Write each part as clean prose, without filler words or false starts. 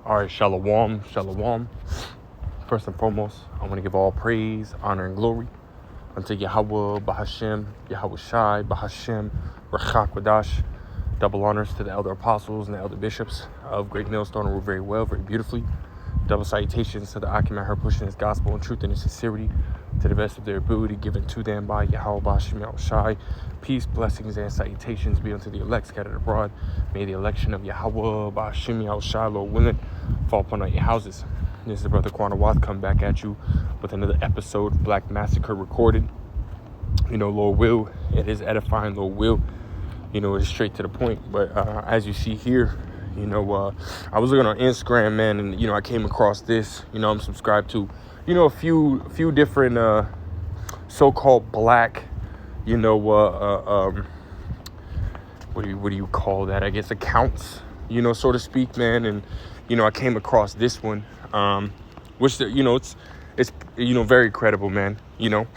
All right, shalom, shalom. First and foremost, I want to give all praise, honor, and glory unto Yahweh, Bahashem, Yahweh Shai, Bahashem, Rachak Wadash. Double honors to the elder apostles and the elder bishops of Great Millstone, who rule very well, very beautifully. Double salutations to the Akim and her pushing his gospel in truth and in sincerity to the best of their ability given to them by Yahweh, Bahashem, Yahweh Shai. Peace, blessings, and salutations be unto the elect scattered abroad. May the election of Yahweh, Bahashem, Yahweh Shai, Lord willing, fall upon all your houses. This is Brother Quanawath come back at you with another episode of Black Massacre Recorded. You know, Lord will, it is edifying, Lord will. You know, it's straight to the point. But as you see here, you know, I was looking on Instagram, man, and, you know, I came across this. You know, I'm subscribed to, you know, a few different so-called black, you know, what do you call that? I guess accounts, you know, so to speak, man. And, you know, I came across this one, which, you know, it's, you know, very credible, man. You know,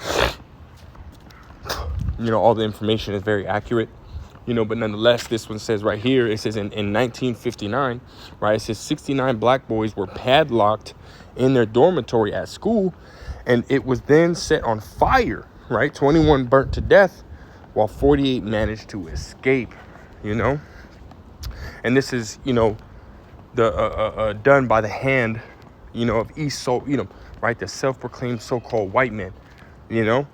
all the information is very accurate. You know, but nonetheless, this one says right here, it says in 1959, right, it says 69 black boys were padlocked in their dormitory at school, and it was then set on fire, right? 21 burnt to death, while 48 managed to escape, you know? And this is, you know, the done by the hand, you know, of you know, right, the self-proclaimed so-called white men, you know?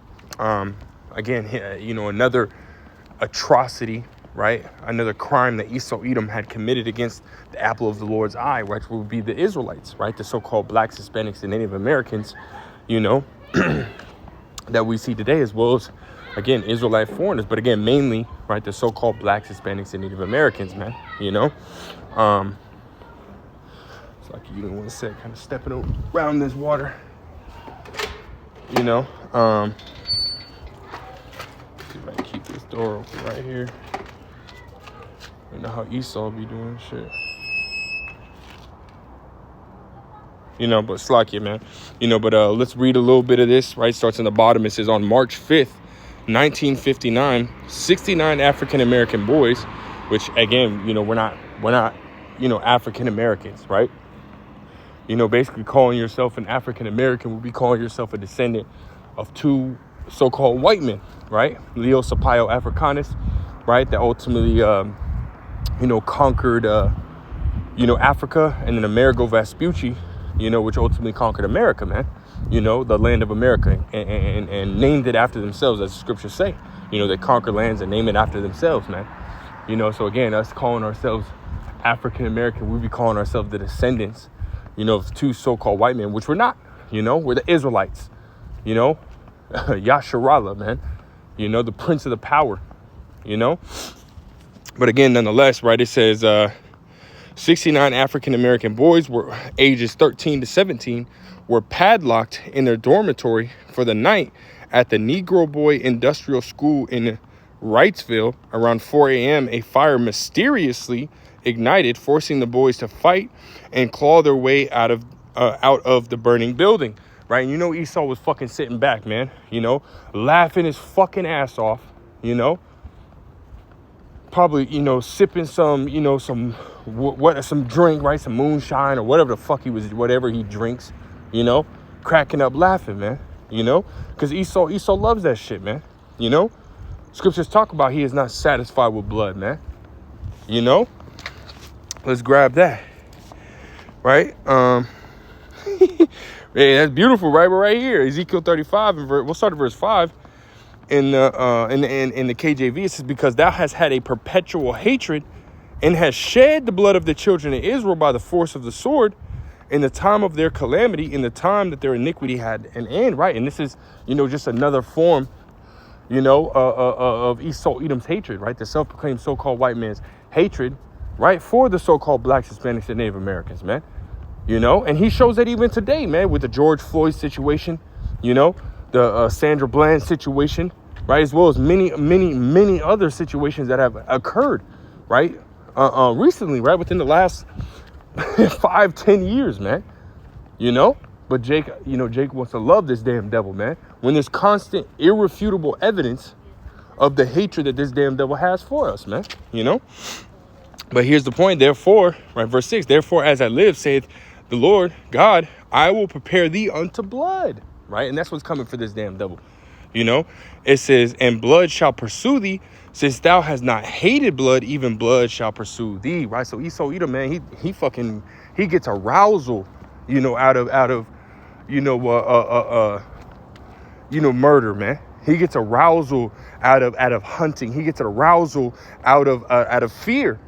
Again, you know, another atrocity, right? Another crime that Esau Edom had committed against the apple of the Lord's eye, which would be the Israelites, right? The so-called blacks, Hispanics, and Native Americans, you know, that we see today, as well as, again, Israelite foreigners, but again, mainly, right, the so-called blacks, Hispanics, and Native Americans, man, you know? It's like, you know, one sec, kind of stepping around this water, you know? Keep this door open right here. You know how Esau be doing shit. You know, but slack it, man. You know, but let's read a little bit of this, right? Starts in the bottom. It says, on March 5th, 1959, 69 African-American boys, which, again, you know, we're not, you know, African-Americans, right? You know, basically calling yourself an African-American would be calling yourself a descendant of two so-called white men, right? Leo Sapaio Africanus, right? That ultimately, you know, conquered, you know, Africa, and then Amerigo Vespucci, you know, which ultimately conquered America, man. You know, the land of America, and named it after themselves, as the scriptures say. You know, they conquer lands and name it after themselves, man. You know, so again, us calling ourselves African-American, we be calling ourselves the descendants, you know, of two so-called white men, which we're not. You know, we're the Israelites, you know. Yasharallah, man, you know, the prince of the power, you know. But again, nonetheless, right, it says 69 African-American boys were ages 13 to 17 were padlocked in their dormitory for the night at the Negro Boy Industrial School in Wrightsville. Around 4 a.m., a fire mysteriously ignited, forcing the boys to fight and claw their way out of the burning building. Right, and you know Esau was fucking sitting back, man, you know, laughing his fucking ass off, you know, probably, you know, sipping some, you know, some drink, right, some moonshine or whatever the fuck whatever he drinks, you know, cracking up laughing, man, you know, because Esau loves that shit, man, you know. Scriptures talk about he is not satisfied with blood, man, you know. Let's grab that, right? Yeah, that's beautiful, right? We're right here, Ezekiel 35, and we'll start at verse 5. In the KJV, it says, because thou hast had a perpetual hatred and hast shed the blood of the children of Israel by the force of the sword in the time of their calamity, in the time that their iniquity had an end, right? And this is, you know, just another form, you know, of Esau Edom's hatred, right? The self-proclaimed so-called white man's hatred, right, for the so-called blacks, Hispanics, and Native Americans, man. You know, and he shows that even today, man, with the George Floyd situation, you know, the Sandra Bland situation, right, as well as many other situations that have occurred, right, recently, right, within the last 5-10 years, man, you know. But Jake wants to love this damn devil, man, when there's constant, irrefutable evidence of the hatred that this damn devil has for us, man, you know. But here's the point. Therefore, right, verse 6, therefore, as I live, saith the Lord God, I will prepare thee unto blood. Right. And that's what's coming for this damn devil. You know, it says, and blood shall pursue thee, since thou hast not hated blood, even blood shall pursue thee. Right. So Esau Edom, man, he gets arousal, you know, out of, you know, murder, man. He gets arousal out of hunting. He gets arousal out of fear,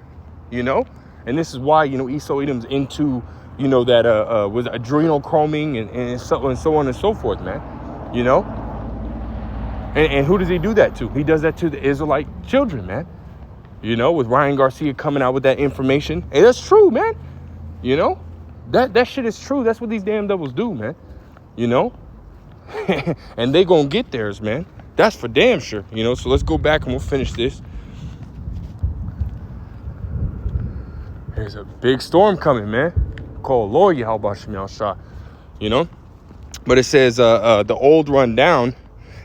you know. And this is why, you know, Esau Edom's into, you know, that with adrenochroming and so on and so forth, man. You know. And who does he do that to? He does that to the Israelite children, man. You know, with Ryan Garcia coming out with that information. And that's true, man. You know, that shit is true. That's what these damn devils do, man. You know. And they gonna get theirs, man. That's for damn sure. You know, so let's go back and we'll finish this. There's a big storm coming, man. Called Lord Yahweh Shemel Shah. You know. But it says the old run down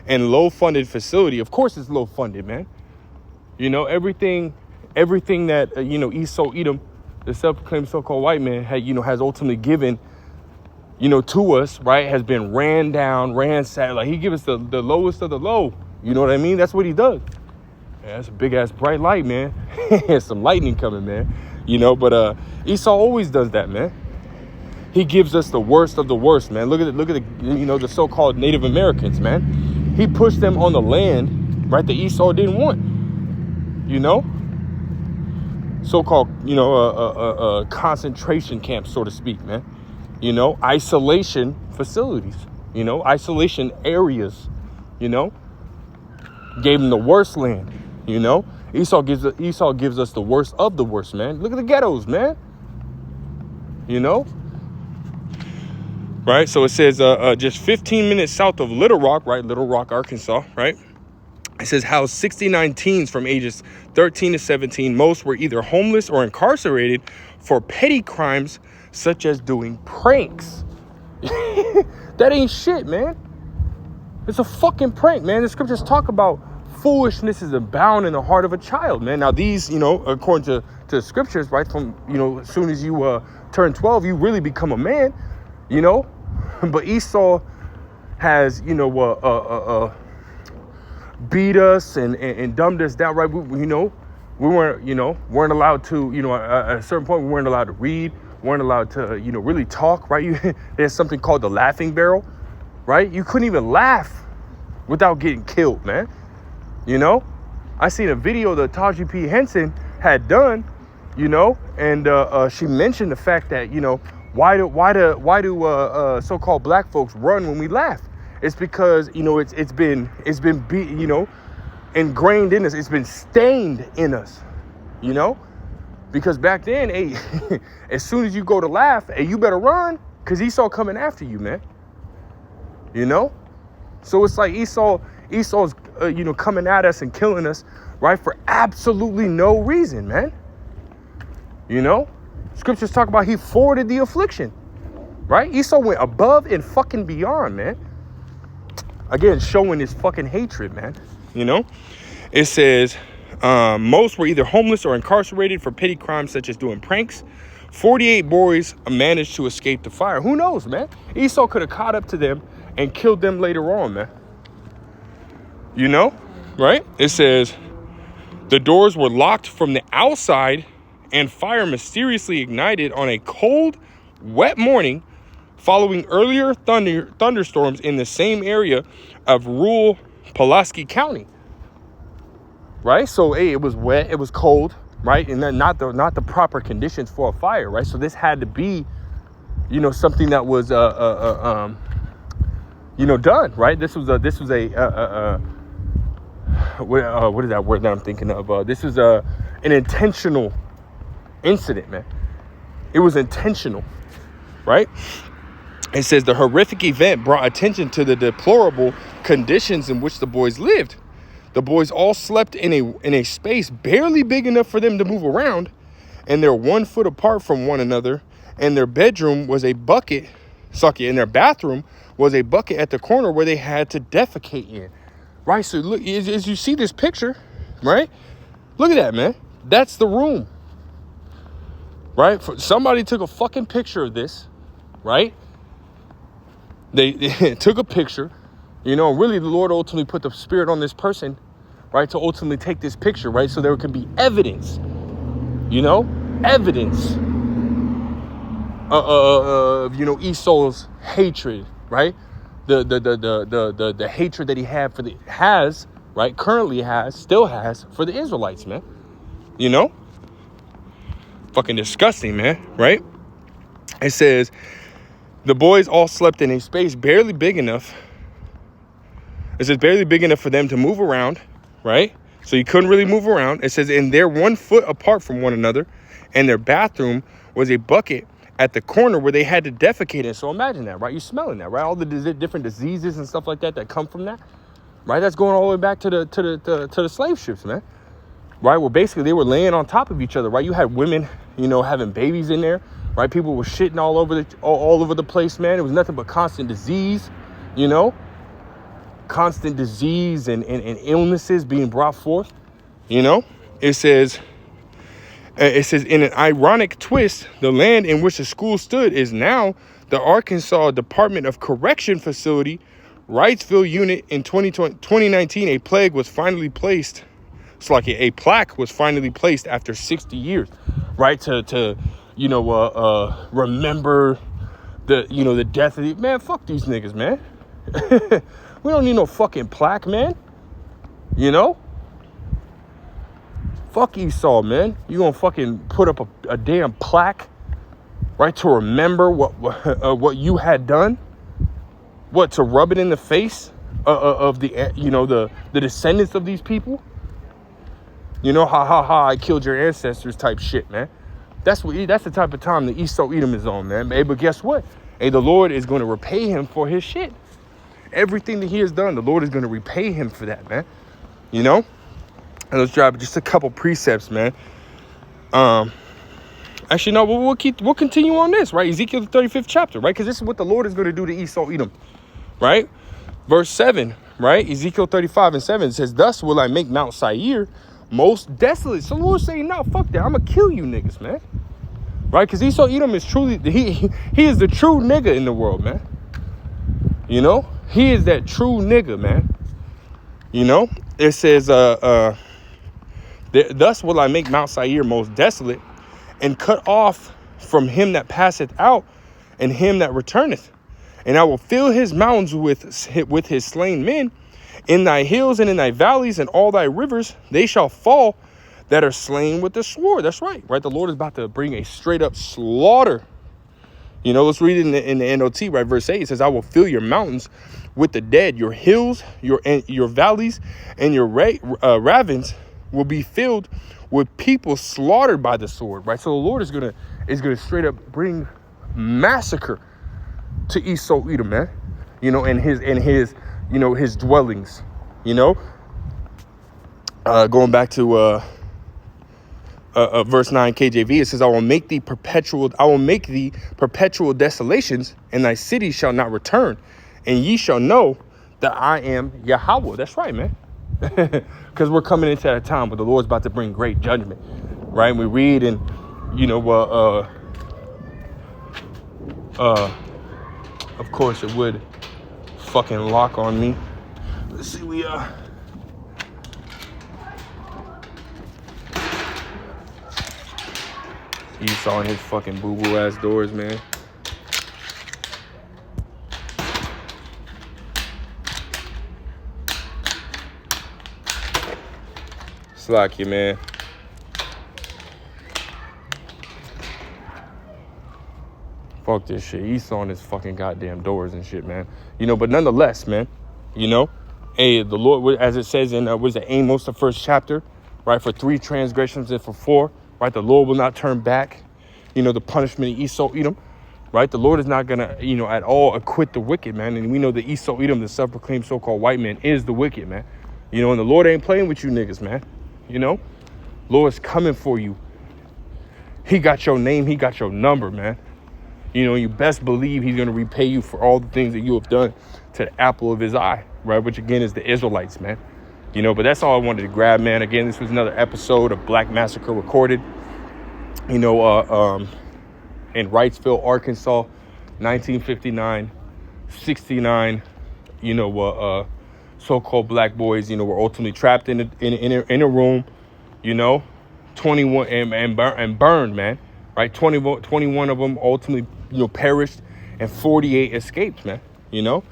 and low funded facility. Of course it's low funded, man. You know, everything that you know, Esau Edom, the self-proclaimed so-called white man, has ultimately given, you know, to us, right, has been ransacked. Like, he gives us the lowest of the low. You know what I mean? That's what he does. Yeah, that's a big ass bright light, man. Some lightning coming, man. You know, but Esau always does that, man. He gives us the worst of the worst, man. Look at the you know, the so-called Native Americans, man. He pushed them on the land, right, that Esau didn't want. You know, so-called, you know, concentration camps, so to speak, man. You know, isolation facilities, you know, isolation areas, you know, gave them the worst land, you know. Esau gives us the worst of the worst, man. Look at the ghettos, man. You know, right? So it says just 15 minutes south of Little Rock, right? Little Rock, Arkansas, right? It says housed 69 teens from ages 13 to 17. Most were either homeless or incarcerated for petty crimes such as doing pranks. That ain't shit, man. It's a fucking prank, man. The scriptures talk about foolishness is abound in the heart of a child, man. Now these, you know, according to the scriptures, right, from, you know, as soon as you turn 12, you really become a man, you know. But Esau has, you know, beat us and dumbed us down, right? We weren't allowed to, you know, at a certain point, we weren't allowed to read, weren't allowed to, you know, really talk, right? There's something called the laughing barrel, right? You couldn't even laugh without getting killed, man. You know, I seen a video that Taji P. Henson had done, you know, and she mentioned the fact that, you know, why do so-called black folks run when we laugh? It's because, you know, it's been you know, ingrained in us. It's been stained in us, you know, because back then, hey, as soon as you go to laugh, hey, you better run, because Esau coming after you, man. You know, so it's like Esau's you know, coming at us and killing us, right, for absolutely no reason, man. You know, scriptures talk about he forwarded the affliction, right? Esau went above and fucking beyond, man. Again, showing his fucking hatred, man. You know, it says most were either homeless or incarcerated for petty crimes such as doing pranks. 48 boys managed to escape the fire. Who knows, man? Esau could have caught up to them and killed them later on, man. You know, right? It says the doors were locked from the outside and fire mysteriously ignited on a cold, wet morning following earlier thunderstorms in the same area of rural Pulaski County. Right? So, hey, it was wet, it was cold, right? And then not the proper conditions for a fire, right? So this had to be, you know, something that was you know, done, right? This was a what is that word that I'm thinking of? This is an intentional incident, man. It was intentional, right? It says the horrific event brought attention to the deplorable conditions in which the boys lived. The boys all slept in a space barely big enough for them to move around, and they're 1 foot apart from one another. And their bedroom was a bucket, and their bathroom was a bucket at the corner where they had to defecate in. Right? So look, as you see this picture, right? Look at that, man. That's the room. right? Somebody took a fucking picture of this, right? They took a picture, you know, really the Lord ultimately put the spirit on this person, right, to ultimately take this picture, right, so there can be evidence, you know, evidence of, you know, Esau's hatred, right, the hatred that he had for currently still has for the Israelites, man, you know, fucking disgusting, man, right? It says, the boys all slept in a space barely big enough. It says barely big enough for them to move around, right? So you couldn't really move around. It says, and they're 1 foot apart from one another, and their bathroom was a bucket at the corner where they had to defecate in. So imagine that, right? You're smelling that, right? All the different diseases and stuff like that come from that, right? That's going all the way back to the slave ships, man. Right? Well, basically they were laying on top of each other, right? You had women, you know, having babies in there, right? People were shitting all over the place, man. It was nothing but constant disease, you know, constant disease and illnesses being brought forth, you know. It says, in an ironic twist, the land in which the school stood is now the Arkansas Department of Correction facility, Wrightsville unit. In 2019, a plaque was finally placed. It's like a plaque was finally placed after 60 years, right? To you know, remember the death of the man. Fuck these niggas, man. We don't need no fucking plaque, man. You know? Fuck Esau, man. You gonna fucking put up a damn plaque, right, to remember what you had done? What, to rub it in the face of the, you know, the descendants of these people? You know, I killed your ancestors type shit, man. That's the type of time the Esau Edom is on, man. Hey, but guess what? Hey, the Lord is going to repay him for his shit. Everything that he has done, the Lord is going to repay him for that, man. You know? And let's drop just a couple precepts, man. Actually, no, we'll continue on this, right? Ezekiel, the 35th chapter, right? Because this is what the Lord is going to do to Esau Edom, right? Verse 7, right? Ezekiel 35:7 says, thus will I make Mount Seir most desolate. So the Lord's saying, no, fuck that. I'm going to kill you niggas, man. Right? Because Esau Edom is truly, he is the true nigga in the world, man. You know? He is that true nigga, man. You know? It says, thus will I make Mount Seir most desolate, and cut off from him that passeth out, and him that returneth. And I will fill his mountains with his slain men. In thy hills and in thy valleys and all thy rivers, they shall fall that are slain with the sword. That's right. Right. The Lord is about to bring a straight up slaughter. You know, let's read it in the NOT, right? Verse 8, it says, I will fill your mountains with the dead. Your hills, your valleys, and your ravines will be filled with people slaughtered by the sword. Right. So the Lord is gonna straight up bring massacre to Esau Edom, man. You know, and his you know, his dwellings, you know, going back to verse 9 KJV, it says, I will make thee perpetual desolations, and thy city shall not return, and ye shall know that I am Yahweh. That's right, man. Because we're coming into a time where the Lord's about to bring great judgment, right? And we read, and you know, of course it would fucking lock on me. Let's see, Esau and his fucking boo-boo ass doors, man. Slack you, man. Fuck this shit. Esau and his fucking goddamn doors and shit, man. You know, but nonetheless, man, you know, hey, the Lord, as it says in, was it Amos, the 1st chapter, right? For 3 transgressions and for 4, right? The Lord will not turn back, you know, the punishment of Esau Edom, right? The Lord is not going to, you know, at all acquit the wicked, man. And we know that Esau Edom, the self-proclaimed so-called white man, is the wicked, man. You know, and the Lord ain't playing with you niggas, man. You know, Lord's coming for you. He got your name. He got your number, man. You know, you best believe he's going to repay you for all the things that you have done to the apple of his eye, right? Which, again, is the Israelites, man. You know, but that's all I wanted to grab, man. Again, this was another episode of Black Massacre Recorded. you know, in Wrightsville, Arkansas, 1959, 69, you know, so-called black boys, you know, were ultimately trapped in a room, you know, 21 and burned, man, right? 21 of them ultimately, you know, perished, and 48 escaped, man, you know,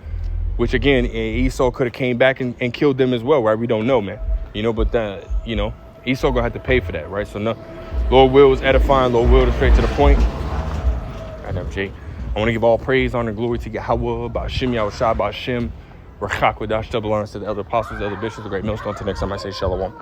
which again, Esau could have came back and killed them as well, right? We don't know, man, you know, but you know, Esau gonna have to pay for that, right? So no, Lord will is edifying, Lord will is straight to the point. I know, Jay. I want to give all praise, honor, and glory to Yahweh, Ba'ashem, Yahushua, Ba'ashem, Rachak, Wadash, double honors to the elder apostles, the elder bishops, the great millstone. Till next time I say shalom.